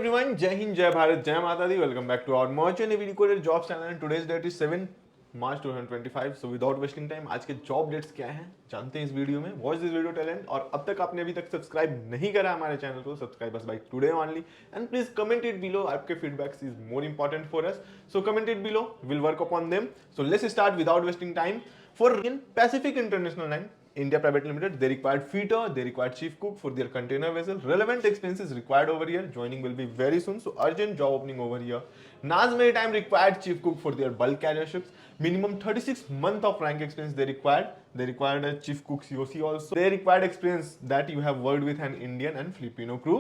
everyone, Jai Hind, Jai Bharat, Jai Mata Di. Welcome back to our Merchant Navy Recorded Jobs channel and today's date is 7 March 2025. So without wasting time, आज के job dates क्या हैं जानते हैं इस video में. Watch this video talent और अब तक आपने अभी तक सब्सक्राइब नहीं करा हमारे चैनल को, सब्सक्राइब बस by today only and please comment it below. आपके feedbacks is more important for us, so comment it below, will work upon them. So let's start without wasting time. For in Pacific International Line, India Private Limited, they required feeder, they required chief cook for their container vessel. Relevant expenses required over here. Joining will be very soon, so urgent job opening over here. Naz Maritime required chief cook for their bulk carrier ships. Minimum 36 month of rank experience they required. They required a chief cook COC also. They required experience that you have worked with an Indian and Filipino crew.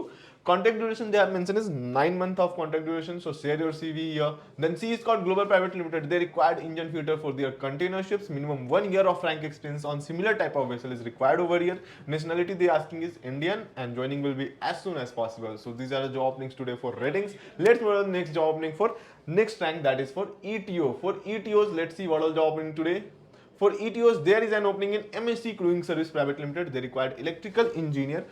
Contract duration they have mentioned is 9 months of contract duration, so share your CV here. Then Sea Scott Global Private Limited, they required engine fitter for their container ships. Minimum 1 year of rank experience on similar type of vessel is required over here. Nationality they asking is Indian and joining will be as soon as possible. So these are the job openings today for ratings. Let's move on to the next job opening for next rank, that is for ETO. For ETOs, let's see what all job opening today. For ETOs, there is an opening in MSC Crewing Service Private Limited. They required electrical engineer.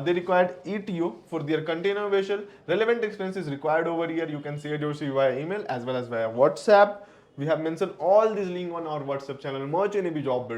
They required ETO for their container vessel. Relevant expenses required over here. You can share your CV via email as well as via WhatsApp. We have mentioned all this link on our WhatsApp channel, Merchant Navy job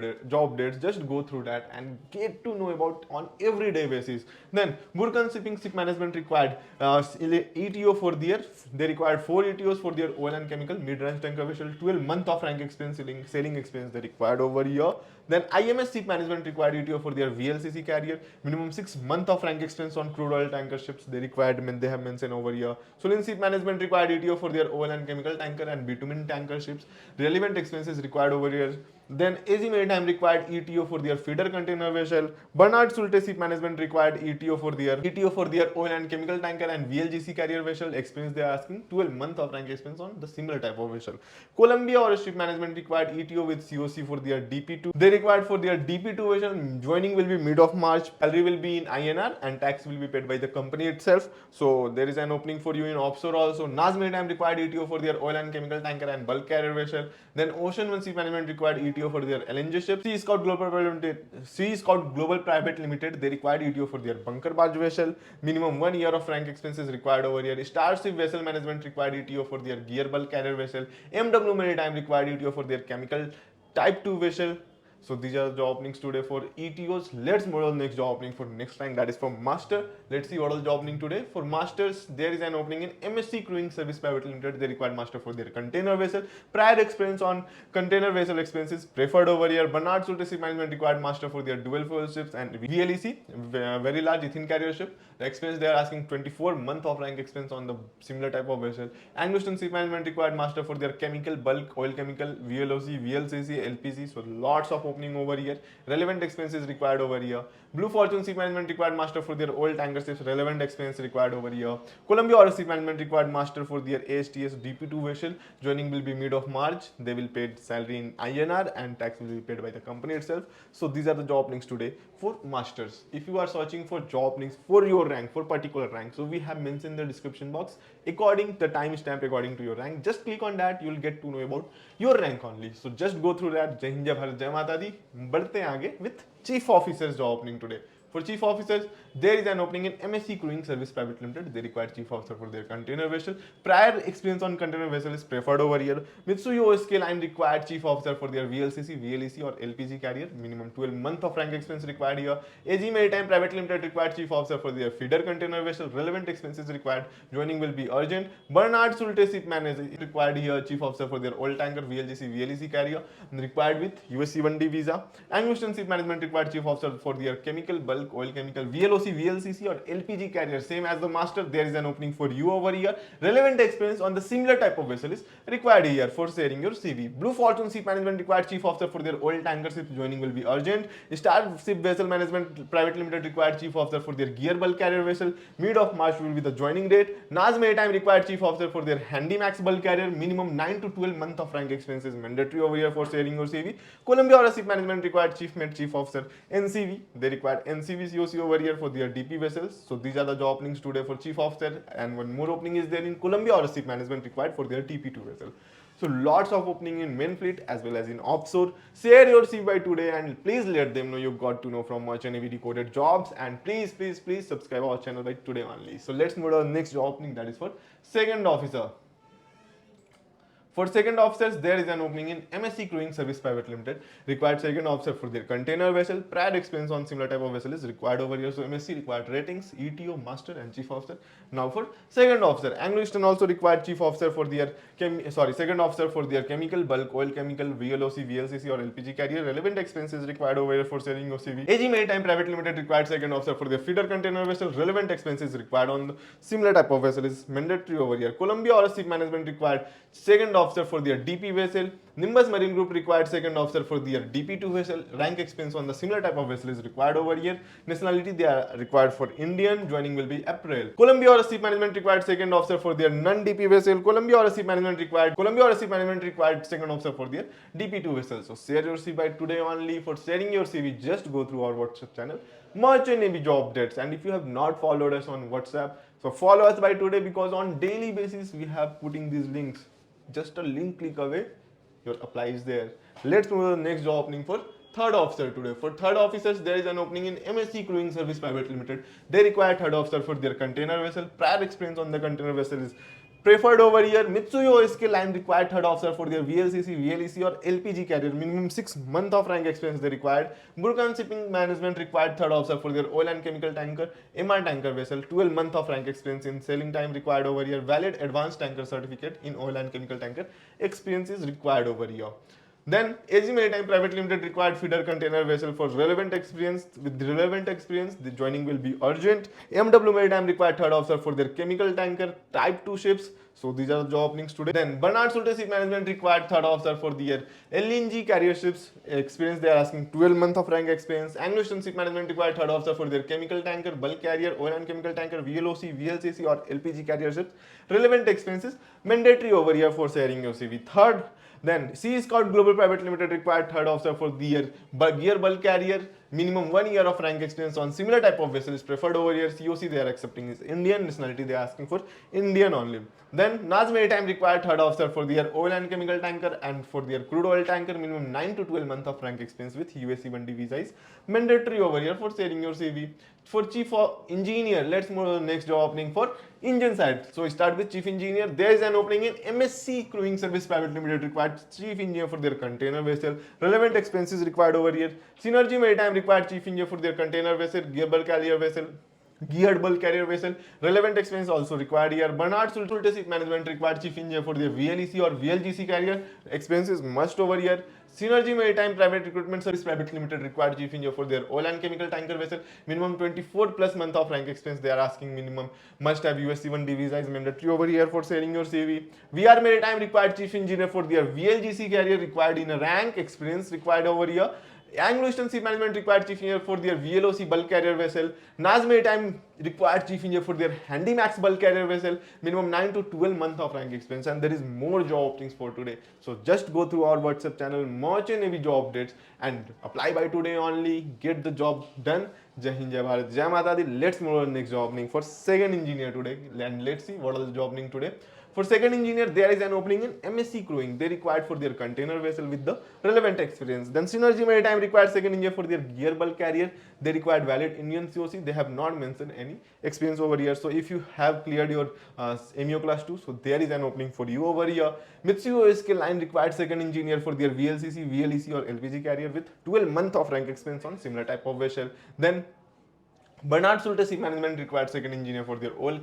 dates. Just go through that and get to know about on everyday basis. Then Burkan Shipping Ship Management required ETO for their, they required 4 ETOs for their oil and chemical mid-range tanker vessel. 12 month of rank experience, sailing experience they required over here. Then IMS Ship Management required ETO for their VLCC carrier. Minimum 6 month of rank experience on crude oil tanker ships they required. They have mentioned over here. Solin Ship Management required ETO for their oil and chemical tanker and bitumen tanker ships. Relevant expenses required over here. Then AG Maritime required ETO for their feeder container vessel. Bernard Sulte Ship Management required ETO for their oil and chemical tanker and VLGC carrier vessel. Experience they are asking 12 month of rank experience on the similar type of vessel. Columbia Ore Ship Management required ETO with COC for their DP2. They required for their DP2 vessel. Joining will be mid of March. Salary will be in INR and tax will be paid by the company itself. So there is an opening for you in offshore also. Naz Maritime required ETO for their oil and chemical tanker and bulk carrier vessel. Then Ocean One Ship Management required ETO for their LNG ships. Sea Scout Global Private Limited, they required ETO for their bunker barge vessel. Minimum 1 year of rank expenses required over here. Starship Vessel Management required ETO for their gear bulk carrier vessel. MW Maritime required ETO for their chemical type 2 vessel. So these are the job openings today for ETOs. Let's move on to the next job opening for next rank, that is for Master. Let's see what is the job opening today. For Masters, there is an opening in MSC Crewing Service Private Limited. They required Master for their container vessel. Prior experience on container vessel expenses preferred over here. Bernard Sulte Ship Management required Master for their dual fuel ships and VLEC, very large ethane carrier ship. The experience they are asking 24 month of rank experience on the similar type of vessel. Anguston Ship Management required Master for their chemical bulk, oil chemical, VLOC, VLCC, LPC. So lots of opening over here. Relevant expenses required over here. Blue Fortune Ship Management required Master for their oil tanker ships. Relevant expense required over here. Columbia Ore Ship Management required Master for their ASTS DP2 vessel. Joining will be mid of March. They will pay salary in INR and tax will be paid by the company itself. So these are the job openings today for Masters. If you are searching for job openings for your rank, for particular rank, so we have mentioned in the description box according the timestamp according to your rank. Just click on that, you will get to know about your rank only. So just go through that. Jai Hind, Jai Bharat, Jai Mata Di. बढ़ते हैं आगे with Chief Officers job opening today. For Chief Officers, there is an opening in MSC Crewing Service Private Limited. They require Chief Officer for their container vessel. Prior experience on container vessel is preferred over here. Mitsui O.S.K. Line required Chief Officer for their VLCC, VLEC or LPG carrier. Minimum 12 month of rank experience required here. AG Maritime Private Limited required Chief Officer for their feeder container vessel. Relevant expenses required. Joining will be urgent. Bernard Sulte Ship Management required here Chief Officer for their oil tanker, VLGC, VLEC carrier. Required with USC1D visa. Anguston Ship Management required Chief Officer for their chemical bulk, oil chemical, VLOC, VLCC or LPG carrier. Same as the Master, there is an opening for you over here. Relevant experience on the similar type of vessel is required here for sharing your CV. Blue Fortune Ship Management required Chief Officer for their oil tanker ships. Joining will be urgent. Starship Vessel Management Private Limited required Chief Officer for their gear bulk carrier vessel. Mid of March will be the joining date. Naz Maritime required Chief Officer for their Handymax bulk carrier. Minimum 9 to 12 month of rank experience is mandatory over here for sharing your CV. Columbia Ore Ship Management required Chief Officer NCV. They required NCV CV COC over here for their DP vessels. So these are the job openings today for chief officer, and one more opening is there in Colombia or ship management required for their TP2 vessel. So lots of opening in main fleet as well as in offshore. Share your CV by today and please let them know you got to know from Merchant Navy Decoded Jobs, and please subscribe our channel by today only. So let's move on to the next job opening, that is for second officer. For second officers, there is an opening in MSC Crewing Service Private Limited. Required second officer for their container vessel. Prior experience on similar type of vessel is required over here. So MSC required ratings, ETO, master and chief officer. Now for second officer, Anglo-Eastern also required chief officer for their second officer for their chemical, bulk, oil chemical, VLOC, VLCC or LPG carrier. Relevant expenses required over here for sharing your CV. AG Maritime Private Limited required second officer for their feeder container vessel. Relevant expenses required on the similar type of vessel is mandatory over here. Columbia or ship management required second officer for their DP vessel. Nimbus Marine Group required second officer for their DP2 vessel. Rank expense on the similar type of vessel is required over here. Nationality they are required for Indian. Joining will be April. Columbia or ship management required second officer for their non-DP vessel. Columbia or ship management required second officer for their DP2 vessel. So share your CV by today only. For sharing your CV, just go through our WhatsApp channel, Merchant Navy Job Dates. And if you have not followed us on WhatsApp, so follow us by today, because on daily basis we have putting these links. Just a link click away, your apply is there. Let's move to the next job opening for third officer today. For third officers, there is an opening in MSC Crewing Service Private Limited. They require third officer for their container vessel. Prior experience on the container vessel is preferred over here. Mitsui OSK line required third officer for their VLCC, VLEC or LPG carrier. Minimum 6 months of rank experience they required. Burkan Shipping Management required third officer for their oil and chemical tanker, MR tanker vessel. 12 months of rank experience in sailing time required over here. Valid advanced tanker certificate in oil and chemical tanker experience is required over here. Then AG Maritime Private Limited required feeder container vessel for relevant experience. With the relevant experience, the joining will be urgent. MW Maritime required third officer for their chemical tanker type 2 ships. So these are the job openings today. Then Bernard Sulte Ship Management required third officer for their LNG carrier ships. Experience they are asking 12 months of rank experience. Anglo-Eastern Ship Management required third officer for their chemical tanker, bulk carrier, oil and chemical tanker, VLOC, VLCC or LPG carrier ships. Relevant expenses mandatory over here for sharing your CV. Third, then Sea Scout Global Private Limited required third officer for their gear bulk carrier. Minimum 1 year of rank experience on similar type of vessel is preferred over here. COC they are accepting is Indian. Nationality they are asking for Indian only. Then NAS Maritime required third officer for their oil and chemical tanker, and for their crude oil tanker minimum 9 to 12 months of rank experience with USC1D visa is mandatory over here for sharing your CV. For chief engineer, let's move to the next job opening for engine side. So start with chief engineer. There is an opening in MSC Crewing Service Private Limited required chief engineer for their container vessel. Relevant expenses required over here. Synergy Maritime required chief engineer for their container vessel, geared bulk carrier vessel. Relevant experience also required here. Bernard Sulte Ship Management required chief engineer for their VLEC or VLGC carrier. Expenses must over here. Synergy Maritime Private Recruitment Service Private Limited required chief engineer for their oil and chemical tanker vessel. Minimum 24 plus month of rank experience they are asking. Minimum must have USC1D visa is mandatory over here for sharing your CV. VR Maritime required chief engineer for their VLGC carrier, required in a rank experience required over here. Anglo-Eastern Ship Management required chief engineer for their VLOC bulk carrier vessel. NAS Maritime required chief engineer for their Handymax bulk carrier vessel. Minimum 9 to 12 months of rank experience, and there is more job openings for today. So just go through our WhatsApp channel, Merchant Navy Job Dates, and apply by today only. Get the job done. Jai Hind, Jai Bharat, Jai Mata Di. Let's move on to the next job opening for second engineer today, and let's see what are the job opening today. For second engineer, there is an opening in MSC Crewing. They required for their container vessel with the relevant experience. Then Synergy Maritime required second engineer for their gear bulk carrier. They required valid Indian COC. They have not mentioned any experience over here. So if you have cleared your MEO class 2, so there is an opening for you over here. Mitsui OSK line required second engineer for their VLCC, VLEC or LPG carrier with 12 months of rank experience on similar type of vessel. Then Bernard Sulte Ship Management required second engineer for their oil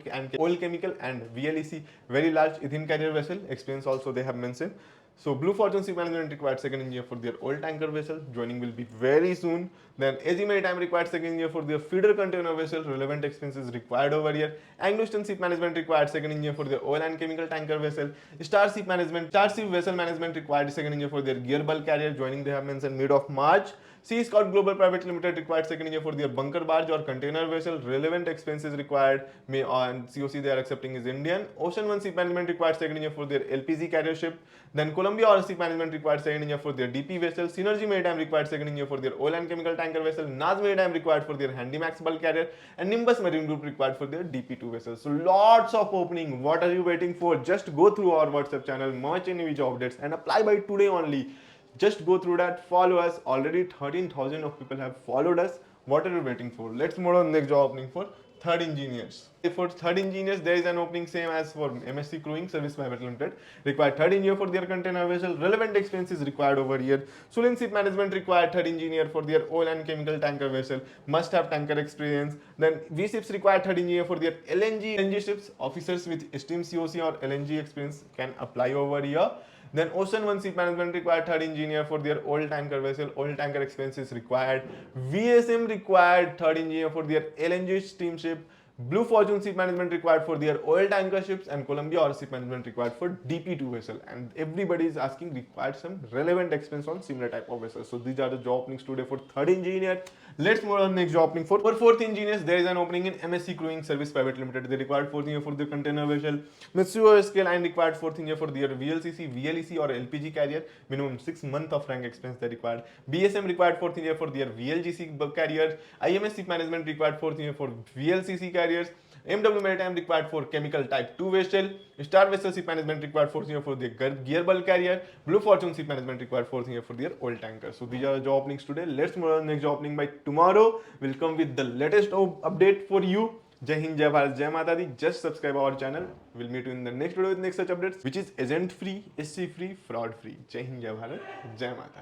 chemical and VLEC very large ethane carrier vessel. Experience also they have mentioned. So Blue Fortune Ship Management required second engineer for their oil tanker vessel. Joining will be very soon. Then AG Maritime required second engineer for their feeder container vessel. Relevant expenses required over here. Anglo-Eastern Ship Management required second engineer for their oil and chemical tanker vessel. Star Ship Vessel Management required second engineer for their gear bulk carrier. Joining they have mentioned mid of March. Sea Scout Global Private Limited required second engineer for their bunker barge or container vessel. Relevant expenses required. May on COC they are accepting is Indian. Ocean One Sea Management required second engineer for their LPG carrier ship. Then Columbia Oil Sea Management required second engineer for their DP vessel. Synergy Maritime required second engineer for their oil and chemical tanker vessel. Naz Maritime required for their Handymax bulk carrier, and Nimbus Marine Group required for their DP2 vessels. So lots of opening. What are you waiting for? Just go through our WhatsApp channel, Merch Navy Job Dates, and apply by today only. Just go through that, follow us. Already 13,000 of people have followed us. What are you waiting for? Let's move on next job opening for third engineers. For third engineers, there is an opening same as for MSC Crewing Service Private Limited. Required third engineer for their container vessel. Relevant expenses required over here. Sulen Ship Management required third engineer for their oil and chemical tanker vessel. Must have tanker experience. Then V ships required third engineer for their LNG ships. Officers with steam COC or LNG experience can apply over here. Then Ocean One Ship Management required third engineer for their oil tanker vessel. Oil tanker expenses required. VSM required third engineer for their LNG steamship. Blue Fortune Ship Management required for their oil tanker ships, and Columbia Oil Ship Management required for DP2 vessel. And everybody is asking required some relevant expense on similar type of vessels. So these are the job openings today for third engineer. Let's move on next job opening for fourth engineers. There is an opening in MSC Crewing Service Private Limited. They required fourth engineer for the container vessel. Mitsubishi Scale Line required fourth engineer for their VLCC, VLEC or LPG carrier. Minimum 6 months of rank expense they required. BSM required fourth engineer for their VLGC carriers. IMS Ship Management required fourth engineer for VLCC carriers. MW Maritime required for chemical type 2 vessel. Star Vessel Ship Management required fourth engineer for their gear bulk carrier. Blue Fortune Ship Management required fourth engineer for their oil tanker. So these are the job openings today. Let's move on next job opening by tomorrow. We'll come with the latest update for you. Jai Hind, Jai Bharat, Jai Mata Di. Just subscribe our channel. We'll meet you in the next video with next such updates, which is agent free, SC free, fraud free. Jai Hind, Jai Bharat, Jai Mata Di.